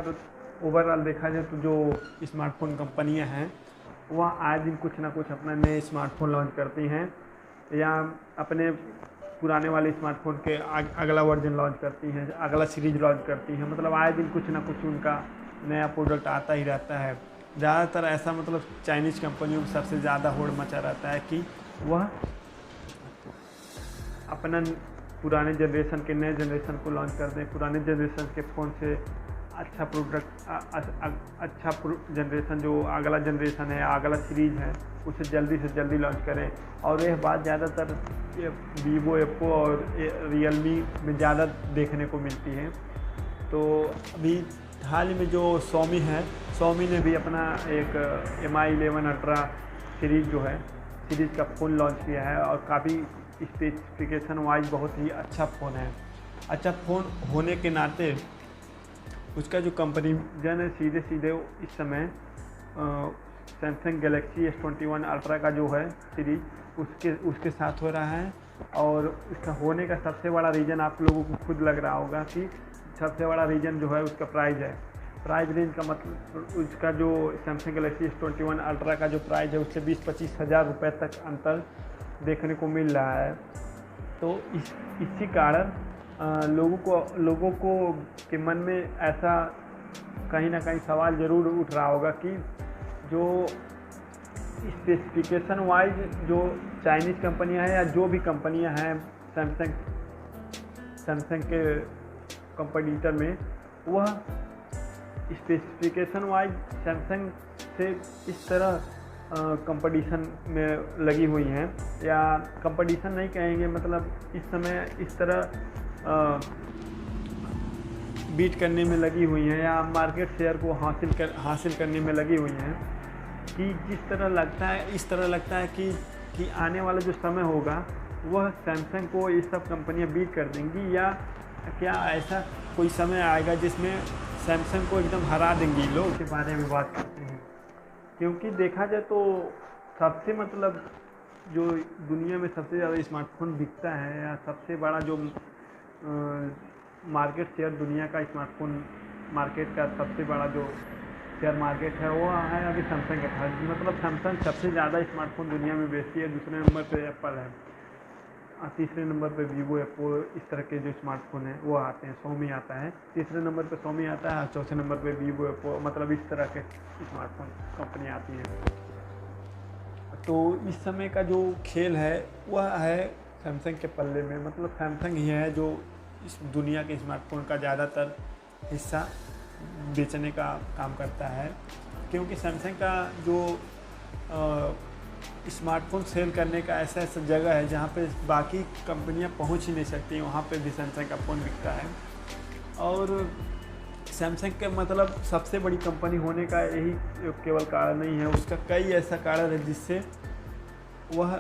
ज़्यादातर ओवरऑल देखा जाए तो जो स्मार्टफोन कंपनियां हैं वह आए दिन कुछ ना कुछ अपना नए स्मार्टफोन लॉन्च करती हैं या अपने पुराने वाले स्मार्टफोन के अगला वर्जन लॉन्च करती हैं, अगला सीरीज लॉन्च करती हैं। मतलब आए दिन कुछ ना कुछ उनका नया प्रोडक्ट आता ही रहता है। ज़्यादातर ऐसा मतलब चाइनीज़ कंपनियों में सबसे ज़्यादा होड़ मचा रहता है कि वह अपना पुराने जनरेशन के नए जनरेशन को लॉन्च कर दें, पुराने जनरेशन के फ़ोन से अच्छा प्रोडक्ट अच्छा जनरेशन जो अगला जनरेशन है, अगला सीरीज़ है, उसे जल्दी से जल्दी लॉन्च करें। और यह बात ज़्यादातर वीवो, ओप्पो और रियलमी में ज़्यादा देखने को मिलती है। तो अभी हाल ही में जो सोमी है, सोमी ने भी अपना एक Mi 11 अल्ट्रा सीरीज़ जो है सीरीज़ का फ़ोन लॉन्च किया है और काफ़ी स्पेसिफिकेशन वाइज बहुत ही अच्छा फ़ोन है। अच्छा फ़ोन होने के नाते उसका जो कंपैरिजन है सीधे सीधे इस समय सैमसंग गैलेक्सी S21 अल्ट्रा का जो है सीरीज उसके साथ हो रहा है। और इसका होने का सबसे बड़ा रीज़न आप लोगों को खुद लग रहा होगा कि सबसे बड़ा रीज़न जो है उसका प्राइस है। प्राइस रेंज का मतलब उसका जो सैमसंग गैलेक्सी S21 अल्ट्रा का जो प्राइस है उससे 20-25 हज़ार रुपये तक अंतर देखने को मिल रहा है। तो इसी कारण लोगों को के मन में ऐसा कहीं ना कहीं सवाल ज़रूर उठ रहा होगा कि जो स्पेसिफिकेशन वाइज जो चाइनीज़ कंपनियां हैं या जो भी कंपनियां हैं सैमसंग के कंपटीटर में, वह स्पेसिफिकेशन वाइज सैमसंग से इस तरह कंपटीशन में लगी हुई हैं, या कंपटीशन नहीं कहेंगे, मतलब इस समय इस तरह बीट करने में लगी हुई हैं या मार्केट शेयर को हासिल करने में लगी हुई हैं कि इस तरह लगता है कि आने वाला जो समय होगा वह सैमसंग को ये सब कंपनियां बीट कर देंगी, या क्या ऐसा कोई समय आएगा जिसमें सैमसंग को एकदम हरा देंगी लोग। के बारे में बात करते हैं क्योंकि देखा जाए तो सबसे मतलब जो दुनिया में सबसे ज़्यादा स्मार्टफोन बिकता है या सबसे बड़ा जो मार्केट शेयर दुनिया का स्मार्टफोन मार्केट का सबसे बड़ा जो शेयर मार्केट है वो है अभी सैमसंग के पास। मतलब सैमसंग सबसे ज़्यादा स्मार्टफोन दुनिया में बेचती है। दूसरे नंबर पे एप्पल है, तीसरे नंबर पे वीवो, ओप्पो, इस तरह के जो स्मार्टफोन है वो आते हैं। सोमी आता है तीसरे नंबर पे, सोमी आता है चौथे नंबर पे वीवो, ओप्पो, मतलब इस तरह के स्मार्टफोन कंपनी आती हैं। तो इस समय का जो खेल है वह है सैमसंग के पल्ले में। मतलब सैमसंग ही है जो इस दुनिया के स्मार्टफोन का ज़्यादातर हिस्सा बेचने का काम करता है, क्योंकि सैमसंग का जो स्मार्टफोन सेल करने का ऐसा जगह है जहाँ पे बाकी कंपनियां पहुंच ही नहीं सकती, वहाँ पे भी सैमसंग का फ़ोन बिकता है। और सैमसंग के मतलब सबसे बड़ी कंपनी होने का यही केवल कारण नहीं है, उसका कई ऐसा कारण है जिससे वह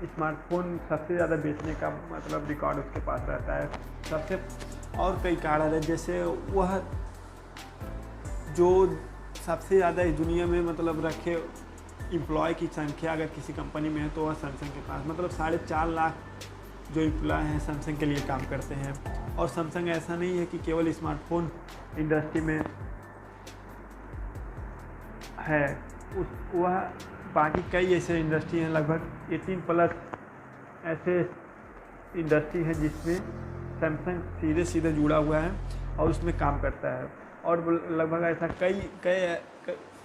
स्मार्टफोन सबसे ज़्यादा बेचने का मतलब रिकॉर्ड उसके पास रहता है। सबसे और कई कारण है, जैसे वह जो सबसे ज़्यादा इस दुनिया में मतलब रखे एम्प्लॉय की संख्या अगर किसी कंपनी में है तो वह सैमसंग के पास मतलब 4.5 लाख जो एम्प्लॉय हैं सैमसंग के लिए काम करते हैं। और सैमसंग ऐसा नहीं है कि केवल स्मार्टफोन इंडस्ट्री में है, वह बाकी कई ऐसे इंडस्ट्री हैं, लगभग 18+ ऐसे इंडस्ट्री हैं जिसमें सैमसंग सीधे जुड़ा हुआ है और उसमें काम करता है। और लगभग ऐसा कई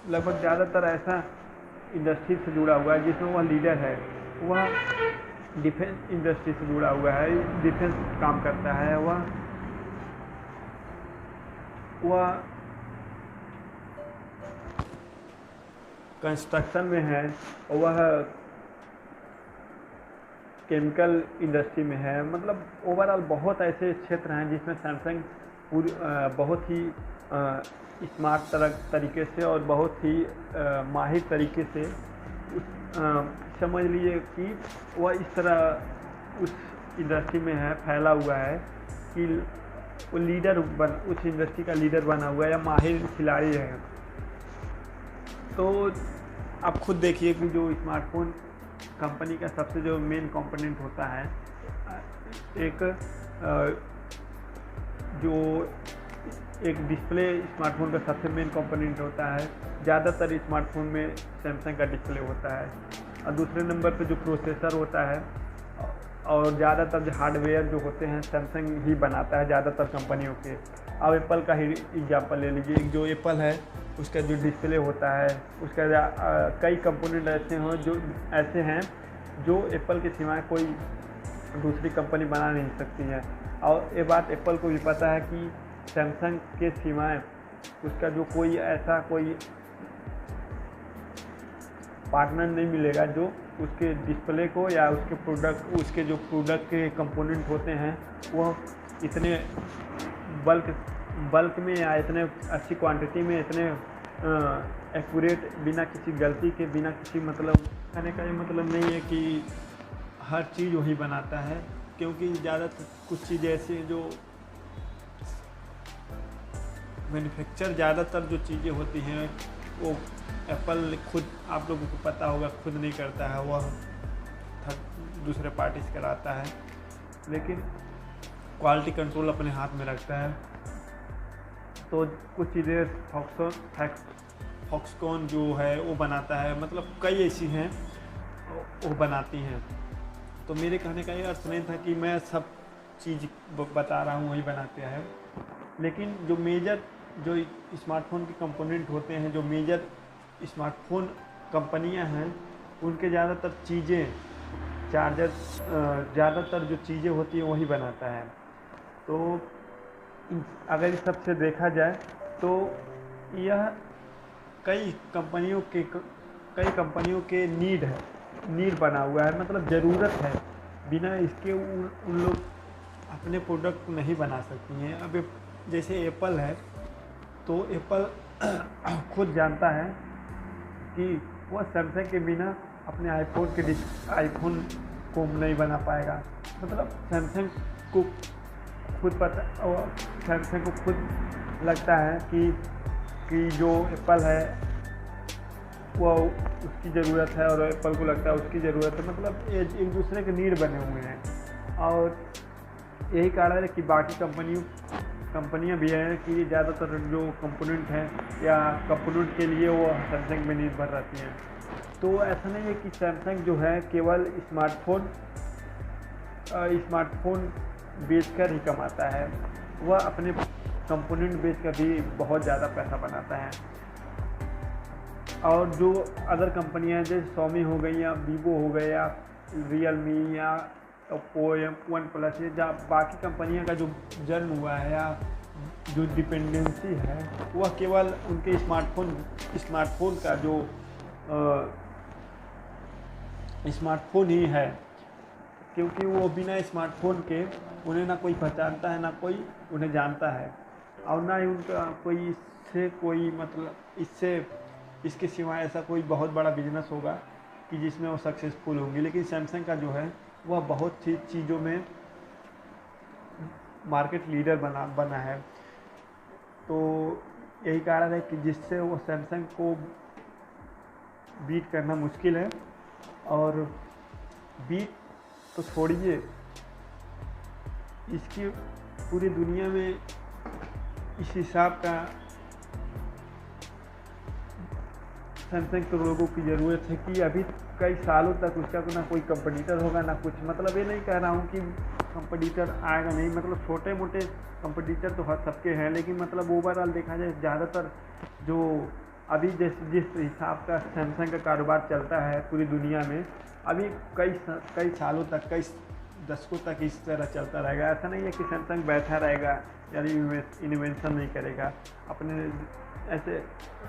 लगभग ज़्यादातर ऐसा इंडस्ट्री से जुड़ा हुआ है जिसमें वह लीडर है। वह डिफेंस इंडस्ट्री से जुड़ा हुआ है, डिफेंस काम करता है। वह कंस्ट्रक्शन में है, वह केमिकल इंडस्ट्री में है। मतलब ओवरऑल बहुत ऐसे क्षेत्र हैं जिसमें सैमसंग बहुत ही स्मार्ट तरीके से और बहुत ही माहिर तरीके से समझ लीजिए कि वह इस तरह उस इंडस्ट्री में है, फैला हुआ है कि वो उस इंडस्ट्री का लीडर बना हुआ है या माहिर खिलाड़ी है। तो आप खुद देखिए कि जो स्मार्टफोन कंपनी का सबसे जो मेन कंपोनेंट होता है, एक जो एक डिस्प्ले स्मार्टफोन का सबसे मेन कंपोनेंट होता है। ज़्यादातर स्मार्टफोन में सैमसंग का डिस्प्ले होता है। और दूसरे नंबर पे जो प्रोसेसर होता है और ज़्यादातर जो हार्डवेयर जो होते हैं सैमसंग ही बनाता है ज़्यादातर कंपनियों के। अब एप्पल का ही एग्जांपल ले लीजिए, जो एप्पल है उसका जो डिस्प्ले होता है उसका कई कंपोनेंट ऐसे हैं जो एप्पल के सिवाय कोई दूसरी कंपनी बना नहीं सकती है। और ये बात एप्पल को भी पता है कि सैमसंग के सिवाय उसका जो कोई ऐसा कोई पार्टनर नहीं मिलेगा जो उसके डिस्प्ले को या उसके जो प्रोडक्ट के कंपोनेंट होते हैं वो इतने बल्क में या इतने अच्छी क्वांटिटी में इतने एक्यूरेट, बिना किसी गलती के, बिना किसी मतलब कहने का ये मतलब नहीं है कि हर चीज़ वही बनाता है, क्योंकि ज़्यादातर कुछ चीज़ें ऐसी हैं जो मैन्युफैक्चर ज़्यादातर जो चीज़ें होती हैं वो एप्पल खुद, आप लोगों को पता होगा, खुद नहीं करता है, वह दूसरे पार्टी से कराता है, लेकिन क्वालिटी कंट्रोल अपने हाथ में रखता है। तो कुछ चीज़ें फॉक्सकॉन जो है वो बनाता है, मतलब कई ऐसी हैं वो बनाती हैं। तो मेरे कहने का ये अर्थ नहीं था कि मैं सब चीज़ बता रहा हूँ वही बनाते हैं, लेकिन जो मेजर जो स्मार्टफोन के कंपोनेंट होते हैं, जो मेजर स्मार्टफोन कंपनियां हैं, उनके ज़्यादातर चीज़ें, चार्जर, ज़्यादातर जो चीज़ें होती हैं वही बनाता है। तो अगर इस सब से देखा जाए तो यह कई कंपनियों के नीड बना हुआ है, मतलब ज़रूरत है, बिना इसके उन लोग अपने प्रोडक्ट नहीं बना सकती हैं। अब जैसे एप्पल है तो एप्पल खुद जानता है कि वह सैमसंग के बिना अपने आईफोन को नहीं बना पाएगा। मतलब सैमसंग को खुद पता, और सैमसंग को खुद लगता है कि जो एप्पल है वो उसकी ज़रूरत है और एप्पल को लगता है उसकी ज़रूरत है, मतलब एक दूसरे के नीड बने हुए हैं। और यही कारण है कि बाकी कंपनियां भी हैं कि ज़्यादातर जो कंपोनेंट हैं या कंपोनेंट के लिए वो सैमसंग में निर्भर रहती हैं। तो ऐसा नहीं है कि सैमसंग जो है केवल स्मार्टफोन बेचकर ही कमाता है, वह अपने कंपोनेंट बेचकर भी बहुत ज़्यादा पैसा बनाता है। और जो अदर कंपनियां हैं जैसे Xiaomi हो गई या Vivo हो गए या Realme या Oppo या OnePlus, या बाकी कंपनियों का जो जन्म हुआ है या जो डिपेंडेंसी है वह केवल उनके स्मार्टफोन का जो स्मार्टफोन ही है, क्योंकि वो बिना स्मार्टफोन के उन्हें ना कोई पहचानता है, ना कोई उन्हें जानता है, और ना ही उनका इसके सिवाय ऐसा कोई बहुत बड़ा बिजनेस होगा कि जिसमें वो सक्सेसफुल होंगे। लेकिन सैमसंग का जो है वह बहुत सी चीज़ों में मार्केट लीडर बना है। तो यही कारण है कि जिससे वो सैमसंग को बीट करना मुश्किल है। और बीट तो छोड़िए, इसकी पूरी दुनिया में इस हिसाब का सैमसंग के लोगों की ज़रूरत है कि अभी कई सालों तक उसका ना कोई कंपटीटर होगा ना कुछ। मतलब ये नहीं कह रहा हूँ कि कंपटीटर आएगा नहीं, मतलब छोटे मोटे कंपटीटर तो हर सबके हैं, लेकिन मतलब ओवरऑल देखा जाए ज़्यादातर जो अभी जिस हिसाब का सैमसंग का कारोबार चलता है पूरी दुनिया में, अभी कई सालों तक, कई दशकों तक इस तरह चलता रहेगा। ऐसा नहीं है कि सैमसंग बैठा रहेगा यानी इन्वेंशन नहीं करेगा अपने। ऐसे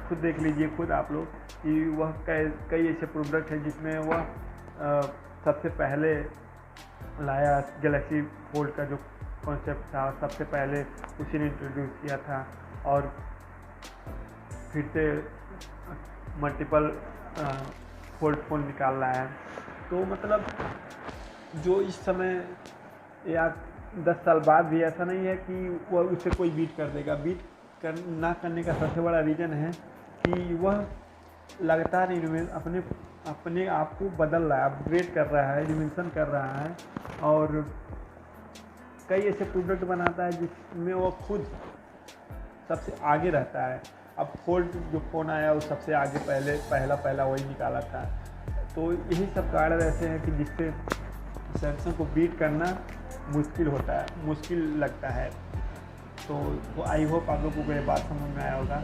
खुद देख लीजिए खुद आप लोग कि वह कई ऐसे प्रोडक्ट हैं जिसमें वह सबसे पहले लाया। गैलेक्सी फोल्ड का जो कॉन्सेप्ट था सबसे पहले उसी ने इंट्रोड्यूस किया था, और फिर से मल्टीपल फोल्ड फ़ोन निकाल रहा है। तो मतलब जो इस समय या 10 साल बाद भी ऐसा नहीं है कि वह उसे कोई बीट कर देगा। ना करने का सबसे बड़ा रीज़न है कि वह लगातार अपने आप को बदल रहा है, अपग्रेड कर रहा है, इन्वेंशन कर रहा है, और कई ऐसे प्रोडक्ट बनाता है जिसमें वो खुद सबसे आगे रहता है। अब फोल्ड जो फ़ोन आया वो सबसे आगे पहला वही निकाला था। तो यही सब कारण ऐसे हैं कि जिससे सैमसंग को बीट करना मुश्किल होता है, मुश्किल लगता है। तो आई होप आप लोगों को ये बात समझ में आया होगा।